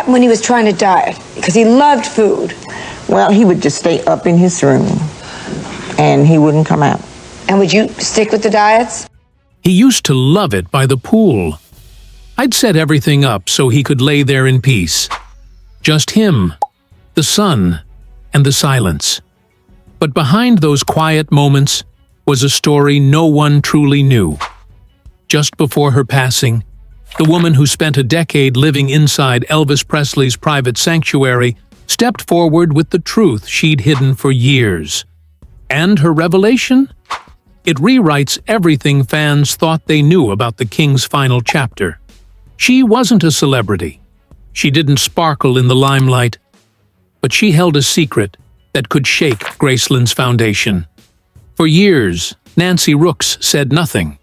happened when he was trying to diet? Because he loved food. Well, he would just stay up in his room, and he wouldn't come out. And would you stick with the diets? He used to love it by the pool. I'd set everything up so he could lay there in peace. Just him, the sun, and the silence. But behind those quiet moments was a story no one truly knew. Just before her passing, the woman who spent a decade living inside Elvis Presley's private sanctuary stepped forward with the truth she'd hidden for years. And her revelation? It rewrites everything fans thought they knew about the King's final chapter. She wasn't a celebrity. She didn't sparkle in the limelight. But she held a secret that could shake Graceland's foundation. For years, Nancy Rooks said nothing.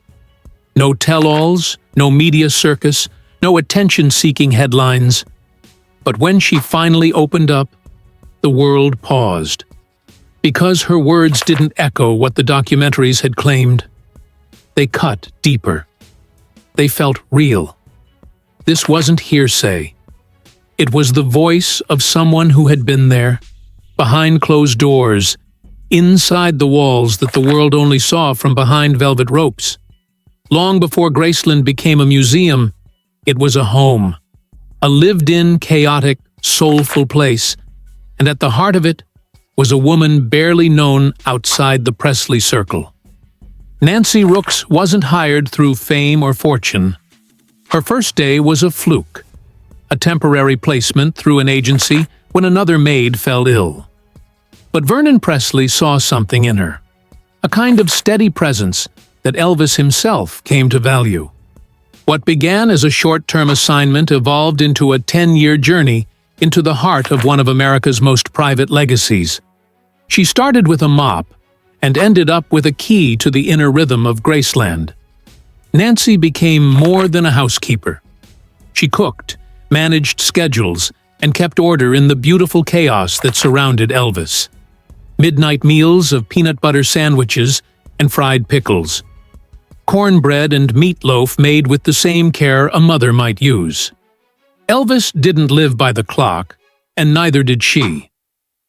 No tell-alls, no media circus, no attention-seeking headlines. But when she finally opened up, the world paused. Because her words didn't echo what the documentaries had claimed. They cut deeper. They felt real. This wasn't hearsay. It was the voice of someone who had been there, behind closed doors, inside the walls that the world only saw from behind velvet ropes. Long before Graceland became a museum, it was a home. A lived-in, chaotic, soulful place, and at the heart of it was a woman barely known outside the Presley circle. Nancy Rooks wasn't hired through fame or fortune. Her first day was a fluke, a temporary placement through an agency when another maid fell ill. But Vernon Presley saw something in her, a kind of steady presence that Elvis himself came to value. What began as a short-term assignment evolved into a 10-year journey into the heart of one of America's most private legacies. She started with a mop and ended up with a key to the inner rhythm of Graceland. Nancy became more than a housekeeper. She cooked, managed schedules, and kept order in the beautiful chaos that surrounded Elvis. Midnight meals of peanut butter sandwiches and fried pickles. Cornbread and meatloaf made with the same care a mother might use. Elvis didn't live by the clock, and neither did she.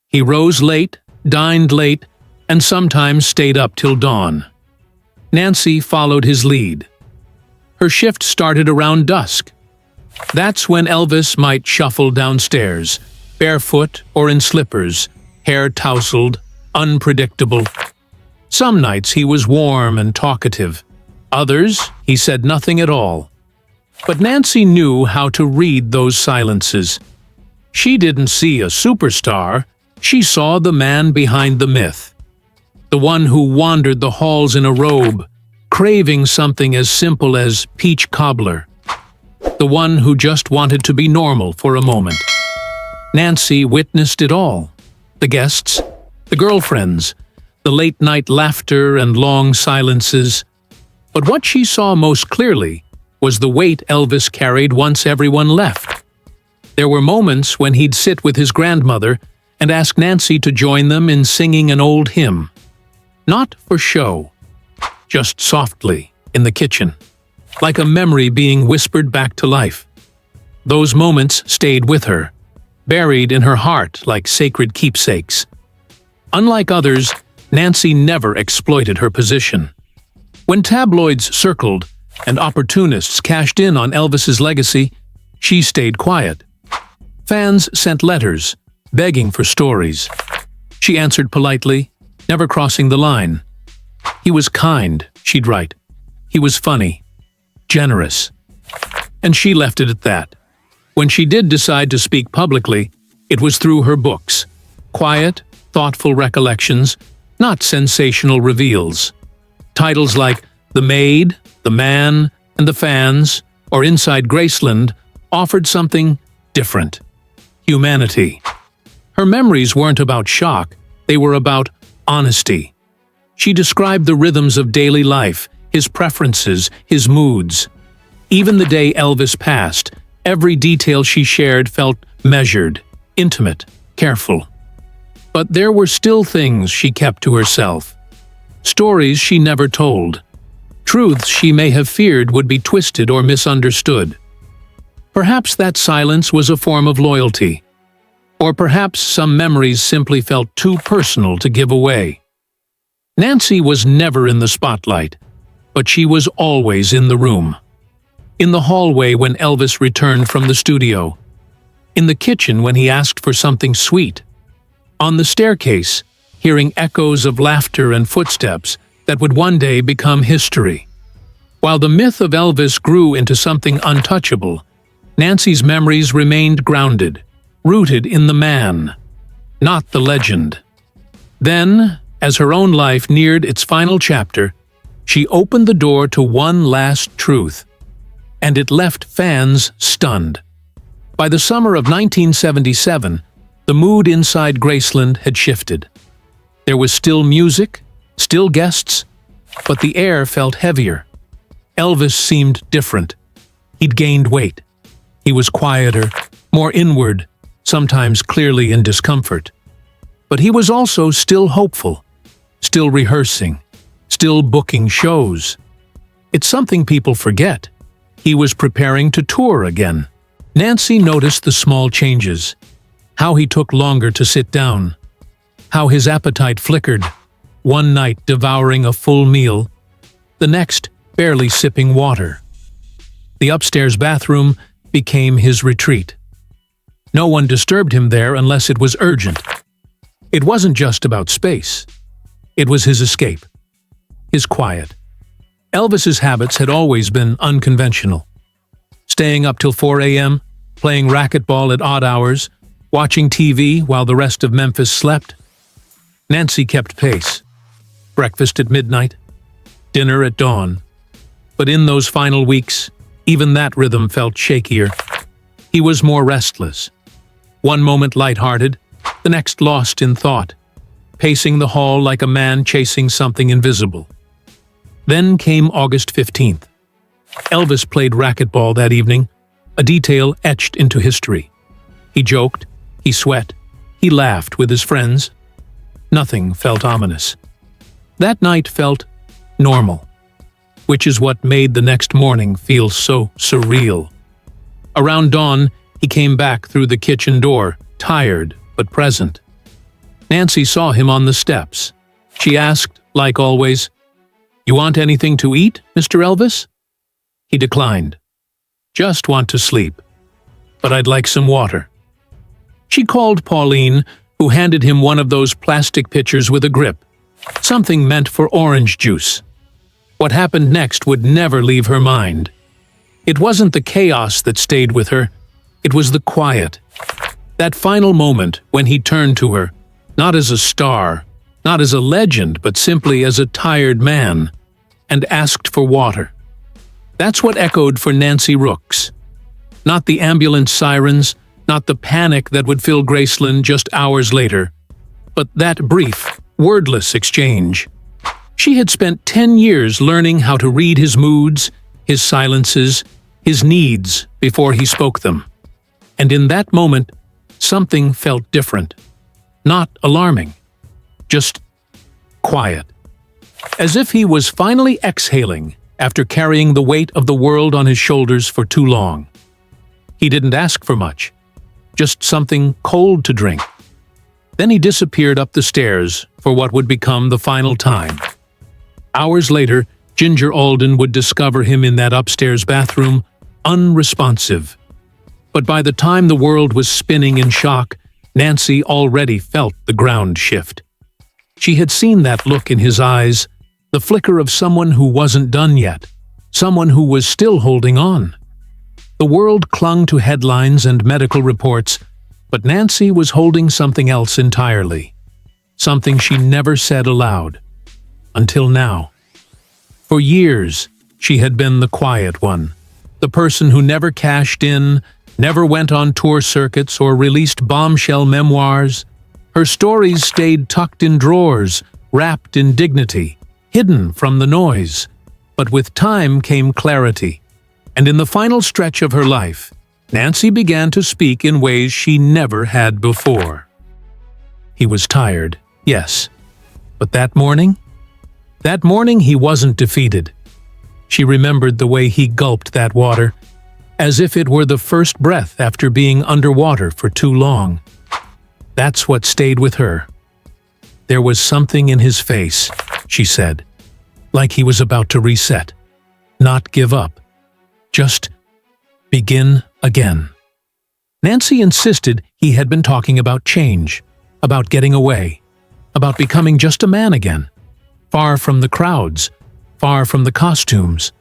He rose late, dined late, and sometimes stayed up till dawn. Nancy followed his lead. Her shift started around dusk. That's when Elvis might shuffle downstairs, barefoot or in slippers, hair tousled, unpredictable. Some nights he was warm and talkative. Others, he said nothing at all. But Nancy knew how to read those silences. She didn't see a superstar, she saw the man behind the myth. The one who wandered the halls in a robe, craving something as simple as peach cobbler. The one who just wanted to be normal for a moment. Nancy witnessed it all. The guests, the girlfriends, the late-night laughter and long silences. But what she saw most clearly was the weight Elvis carried once everyone left. There were moments when he'd sit with his grandmother and ask Nancy to join them in singing an old hymn. Not for show, just softly in the kitchen, like a memory being whispered back to life. Those moments stayed with her, buried in her heart like sacred keepsakes. Unlike others, Nancy never exploited her position. When tabloids circled and opportunists cashed in on Elvis's legacy, she stayed quiet. Fans sent letters, begging for stories. She answered politely, never crossing the line. He was kind, she'd write. He was funny, generous. And she left it at that. When she did decide to speak publicly, it was through her books. Quiet, thoughtful recollections, not sensational reveals. Titles like The Maid, The Man, and The Fans, or Inside Graceland offered something different. Humanity. Her memories weren't about shock, they were about honesty. She described the rhythms of daily life, his preferences, his moods. Even the day Elvis passed, every detail she shared felt measured, intimate, careful. But there were still things she kept to herself. Stories she never told. Truths she may have feared would be twisted or misunderstood. Perhaps that silence was a form of loyalty. Or perhaps some memories simply felt too personal to give away. Nancy was never in the spotlight, but she was always in the room. In the hallway when Elvis returned from the studio. In the kitchen when he asked for something sweet. On the staircase, hearing echoes of laughter and footsteps that would one day become history. While the myth of Elvis grew into something untouchable, Nancy's memories remained grounded, rooted in the man, not the legend. Then, as her own life neared its final chapter, she opened the door to one last truth, and it left fans stunned. By the summer of 1977, the mood inside Graceland had shifted. There was still music, still guests, but the air felt heavier. Elvis seemed different. He'd gained weight. He was quieter, more inward, sometimes clearly in discomfort. But he was also still hopeful, still rehearsing, still booking shows. It's something people forget. He was preparing to tour again. Nancy noticed the small changes, how he took longer to sit down, how his appetite flickered, one night devouring a full meal, the next barely sipping water. The upstairs bathroom became his retreat. No one disturbed him there unless it was urgent. It wasn't just about space. It was his escape, his quiet. Elvis's habits had always been unconventional. Staying up till 4 a.m., playing racquetball at odd hours, watching TV while the rest of Memphis slept. Nancy kept pace. Breakfast at midnight, dinner at dawn. But in those final weeks, even that rhythm felt shakier. He was more restless. One moment lighthearted, the next lost in thought, pacing the hall like a man chasing something invisible. Then came August 15th. Elvis played racquetball that evening, a detail etched into history. He joked, he sweat, he laughed with his friends. Nothing felt ominous. That night felt normal, which is what made the next morning feel so surreal. Around dawn, he came back through the kitchen door, tired but present. Nancy saw him on the steps. She asked, like always, "You want anything to eat, Mr. Elvis?" He declined. "Just want to sleep. But I'd like some water." She called Pauline, who handed him one of those plastic pitchers with a grip, something meant for orange juice. What happened next would never leave her mind. It wasn't the chaos that stayed with her, it was the quiet. That final moment when he turned to her, not as a star, not as a legend, but simply as a tired man, and asked for water. That's what echoed for Nancy Rooks. Not the ambulance sirens, not the panic that would fill Graceland just hours later, but that brief, wordless exchange. She had spent 10 years learning how to read his moods, his silences, his needs before he spoke them. And in that moment, something felt different. Not alarming, just quiet. As if he was finally exhaling after carrying the weight of the world on his shoulders for too long. He didn't ask for much, just something cold to drink. Then he disappeared up the stairs for what would become the final time. Hours later, Ginger Alden would discover him in that upstairs bathroom, unresponsive. But by the time the world was spinning in shock, Nancy already felt the ground shift. She had seen that look in his eyes, the flicker of someone who wasn't done yet, someone who was still holding on. The world clung to headlines and medical reports, but Nancy was holding something else entirely. Something she never said aloud. Until now. For years, she had been the quiet one, the person who never cashed in, never went on tour circuits or released bombshell memoirs. Her stories stayed tucked in drawers, wrapped in dignity, hidden from the noise. But with time came clarity, and in the final stretch of her life, Nancy began to speak in ways she never had before. He was tired, yes, but that morning he wasn't defeated. She remembered the way he gulped that water, as if it were the first breath after being underwater for too long. That's what stayed with her. There was something in his face, she said, like he was about to reset, not give up, just begin again. Nancy insisted he had been talking about change, about getting away, about becoming just a man again, far from the crowds, far from the costumes.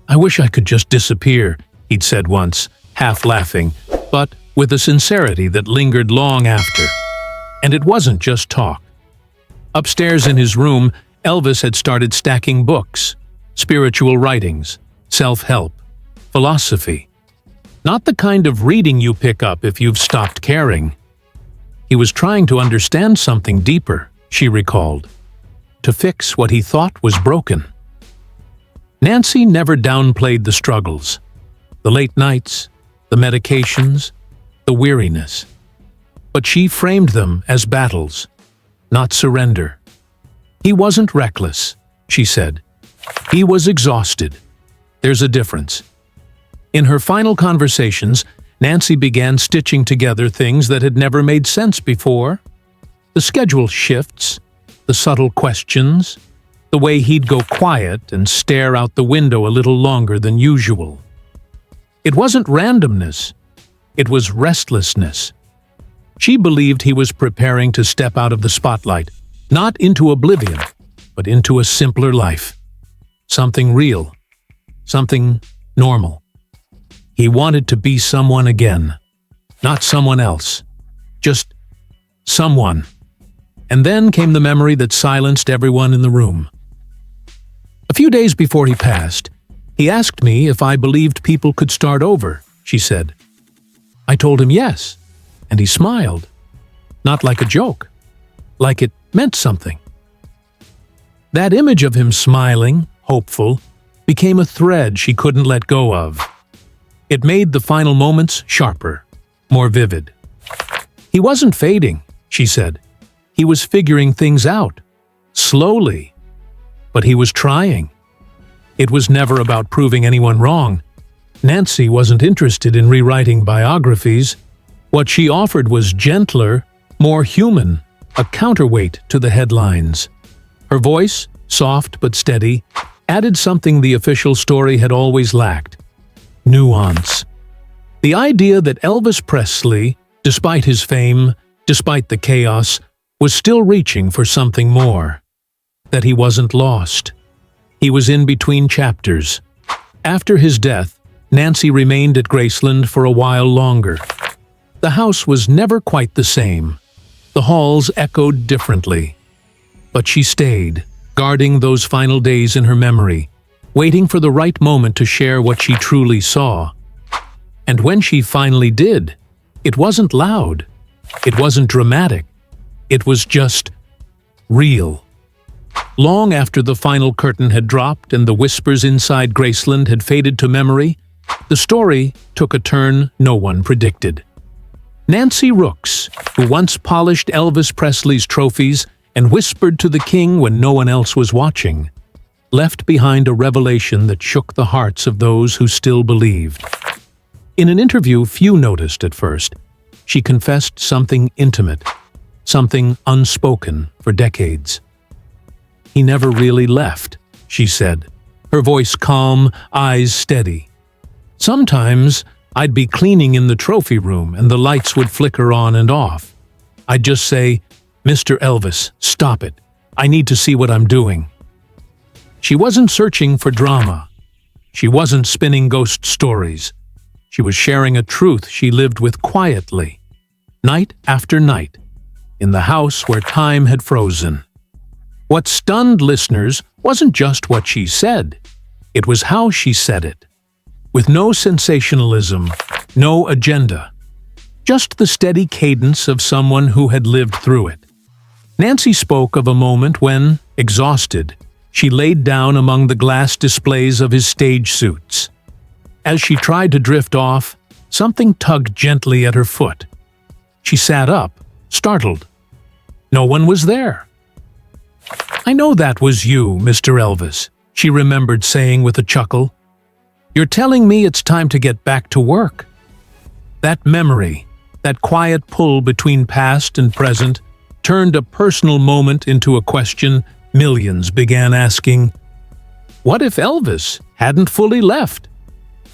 "I wish I could just disappear," he'd said once, half laughing, but with a sincerity that lingered long after. And it wasn't just talk. Upstairs in his room, Elvis had started stacking books, spiritual writings, self-help, philosophy. Not the kind of reading you pick up if you've stopped caring. He was trying to understand something deeper, she recalled, to fix what he thought was broken. Nancy never downplayed the struggles, the late nights, the medications, the weariness. But she framed them as battles, not surrender. He wasn't reckless, she said. He was exhausted. There's a difference. In her final conversations, Nancy began stitching together things that had never made sense before. The schedule shifts, the subtle questions, the way he'd go quiet and stare out the window a little longer than usual. It wasn't randomness, it was restlessness. She believed he was preparing to step out of the spotlight, not into oblivion, but into a simpler life. Something real, something normal. He wanted to be someone again, not someone else, just someone. And then came the memory that silenced everyone in the room. A few days before he passed, he asked me if I believed people could start over, she said. I told him yes, and he smiled. Not like a joke, like it meant something. That image of him smiling, hopeful, became a thread she couldn't let go of. It made the final moments sharper, more vivid. He wasn't fading, she said. He was figuring things out, slowly. But he was trying. It was never about proving anyone wrong. Nancy wasn't interested in rewriting biographies. What she offered was gentler, more human, a counterweight to the headlines. Her voice, soft but steady, added something the official story had always lacked: nuance. The idea that Elvis Presley, despite his fame, despite the chaos, was still reaching for something more. That he wasn't lost. He was in between chapters. After his death, Nancy remained at Graceland for a while longer. The house was never quite the same. The halls echoed differently. But she stayed, guarding those final days in her memory, waiting for the right moment to share what she truly saw. And when she finally did, it wasn't loud. It wasn't dramatic. It was just real. Long after the final curtain had dropped and the whispers inside Graceland had faded to memory, the story took a turn no one predicted. Nancy Rooks, who once polished Elvis Presley's trophies and whispered to the king when no one else was watching, left behind a revelation that shook the hearts of those who still believed. In an interview few noticed at first, she confessed something intimate, something unspoken for decades. He never really left, she said, her voice calm, eyes steady. Sometimes I'd be cleaning in the trophy room and the lights would flicker on and off. I'd just say, "Mr. Elvis, stop it. I need to see what I'm doing." She wasn't searching for drama. She wasn't spinning ghost stories. She was sharing a truth she lived with quietly, night after night, in the house where time had frozen. What stunned listeners wasn't just what she said, it was how she said it. With no sensationalism, no agenda, just the steady cadence of someone who had lived through it. Nancy spoke of a moment when, exhausted, she laid down among the glass displays of his stage suits. As she tried to drift off, something tugged gently at her foot. She sat up, startled. No one was there. "I know that was you, Mr. Elvis," she remembered saying with a chuckle. You're telling me it's time to get back to work? That memory, that quiet pull between past and present, turned a personal moment into a question millions began asking. What if Elvis hadn't fully left?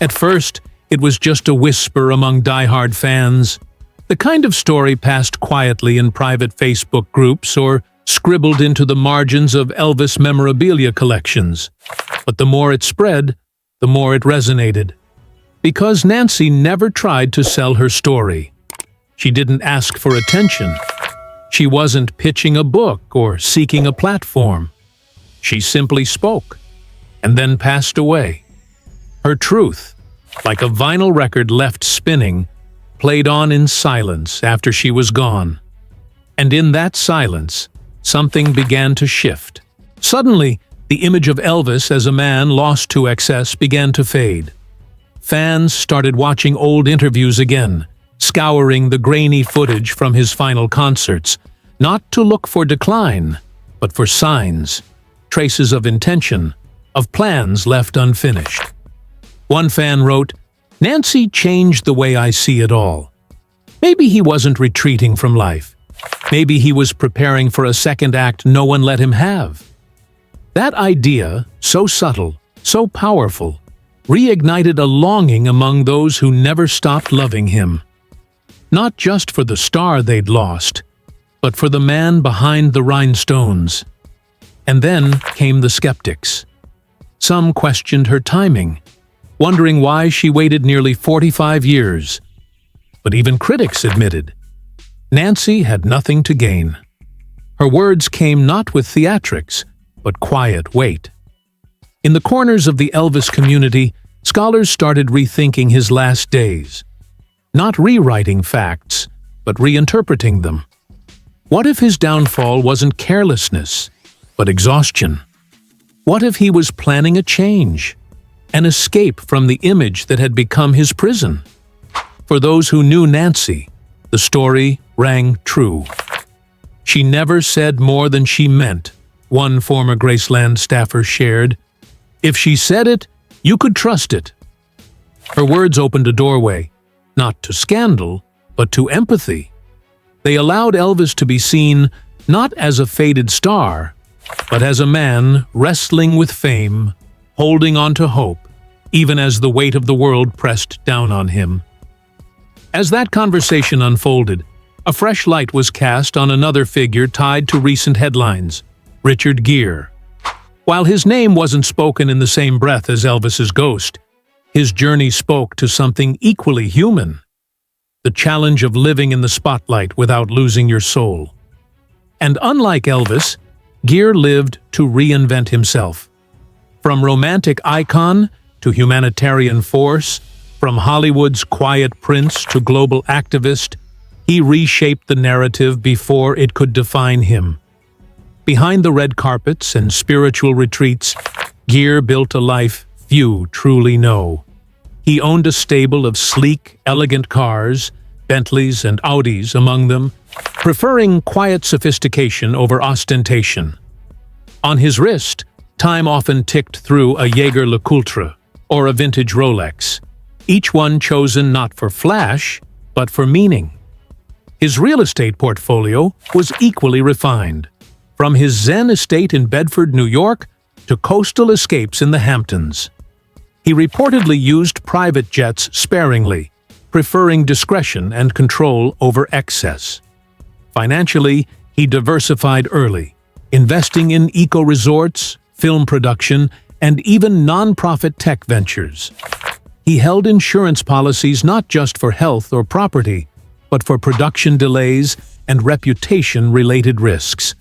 At first, it was just a whisper among die-hard fans, the kind of story passed quietly in private Facebook groups or scribbled into the margins of Elvis memorabilia collections. But the more it spread, the more it resonated. Because Nancy never tried to sell her story. She didn't ask for attention. She wasn't pitching a book or seeking a platform. She simply spoke, and then passed away. Her truth, like a vinyl record left spinning, played on in silence after she was gone. And in that silence, something began to shift. Suddenly, the image of Elvis as a man lost to excess began to fade. Fans started watching old interviews again, scouring the grainy footage from his final concerts, not to look for decline, but for signs, traces of intention, of plans left unfinished. One fan wrote, "Nancy changed the way I see it all." Maybe he wasn't retreating from life. Maybe he was preparing for a second act no one let him have. That idea, so subtle, so powerful, reignited a longing among those who never stopped loving him. Not just for the star they'd lost, but for the man behind the rhinestones. And then came the skeptics. Some questioned her timing, wondering why she waited nearly 45 years. But even critics admitted, Nancy had nothing to gain. Her words came not with theatrics, but quiet weight. In the corners of the Elvis community, scholars started rethinking his last days. Not rewriting facts, but reinterpreting them. What if his downfall wasn't carelessness, but exhaustion? What if he was planning a change? An escape from the image that had become his prison? For those who knew Nancy, the story rang true. She never said more than she meant, one former Graceland staffer shared. If she said it, you could trust it. Her words opened a doorway, not to scandal, but to empathy. They allowed Elvis to be seen not as a faded star, but as a man wrestling with fame, holding on to hope, even as the weight of the world pressed down on him. As that conversation unfolded, a fresh light was cast on another figure tied to recent headlines, Richard Gere. While his name wasn't spoken in the same breath as Elvis's ghost, his journey spoke to something equally human: the challenge of living in the spotlight without losing your soul. And unlike Elvis, Gere lived to reinvent himself. From romantic icon to humanitarian force, from Hollywood's quiet prince to global activist, he reshaped the narrative before it could define him. Behind the red carpets and spiritual retreats, Gere built a life few truly know. He owned a stable of sleek, elegant cars, Bentleys and Audis among them, preferring quiet sophistication over ostentation. On his wrist, time often ticked through a Jaeger LeCoultre or a vintage Rolex, each one chosen not for flash, but for meaning. His real estate portfolio was equally refined, from his Zen estate in Bedford, New York, to coastal escapes in the Hamptons. He reportedly used private jets sparingly, preferring discretion and control over excess. Financially, he diversified early, investing in eco-resorts, film production, and even non-profit tech ventures. He held insurance policies not just for health or property, but for production delays and reputation-related risks,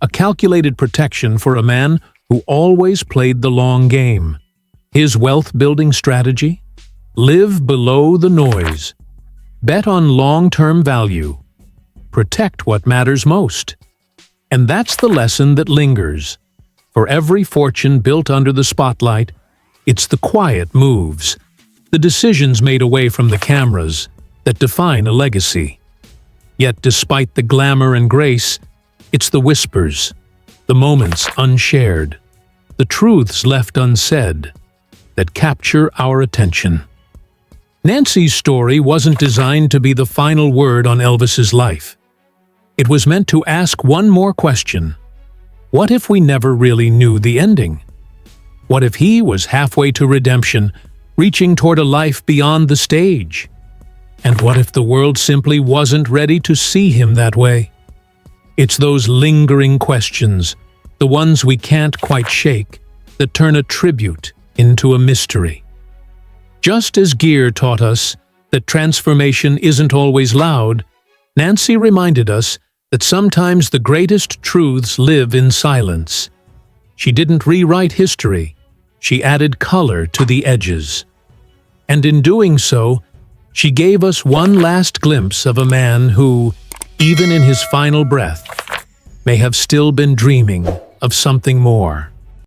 a calculated protection for a man who always played the long game. His wealth-building strategy? Live below the noise. Bet on long-term value. Protect what matters most. And that's the lesson that lingers. For every fortune built under the spotlight, it's the quiet moves, the decisions made away from the cameras, that define a legacy. Yet despite the glamour and grace, it's the whispers, the moments unshared, the truths left unsaid, that capture our attention. Nancy's story wasn't designed to be the final word on Elvis's life. It was meant to ask one more question. What if we never really knew the ending? What if he was halfway to redemption, reaching toward a life beyond the stage? And what if the world simply wasn't ready to see him that way? It's those lingering questions, the ones we can't quite shake, that turn a tribute into a mystery. Just as Gere taught us that transformation isn't always loud, Nancy reminded us that sometimes the greatest truths live in silence. She didn't rewrite history, she added color to the edges. And in doing so, she gave us one last glimpse of a man who, even in his final breath, may have still been dreaming of something more.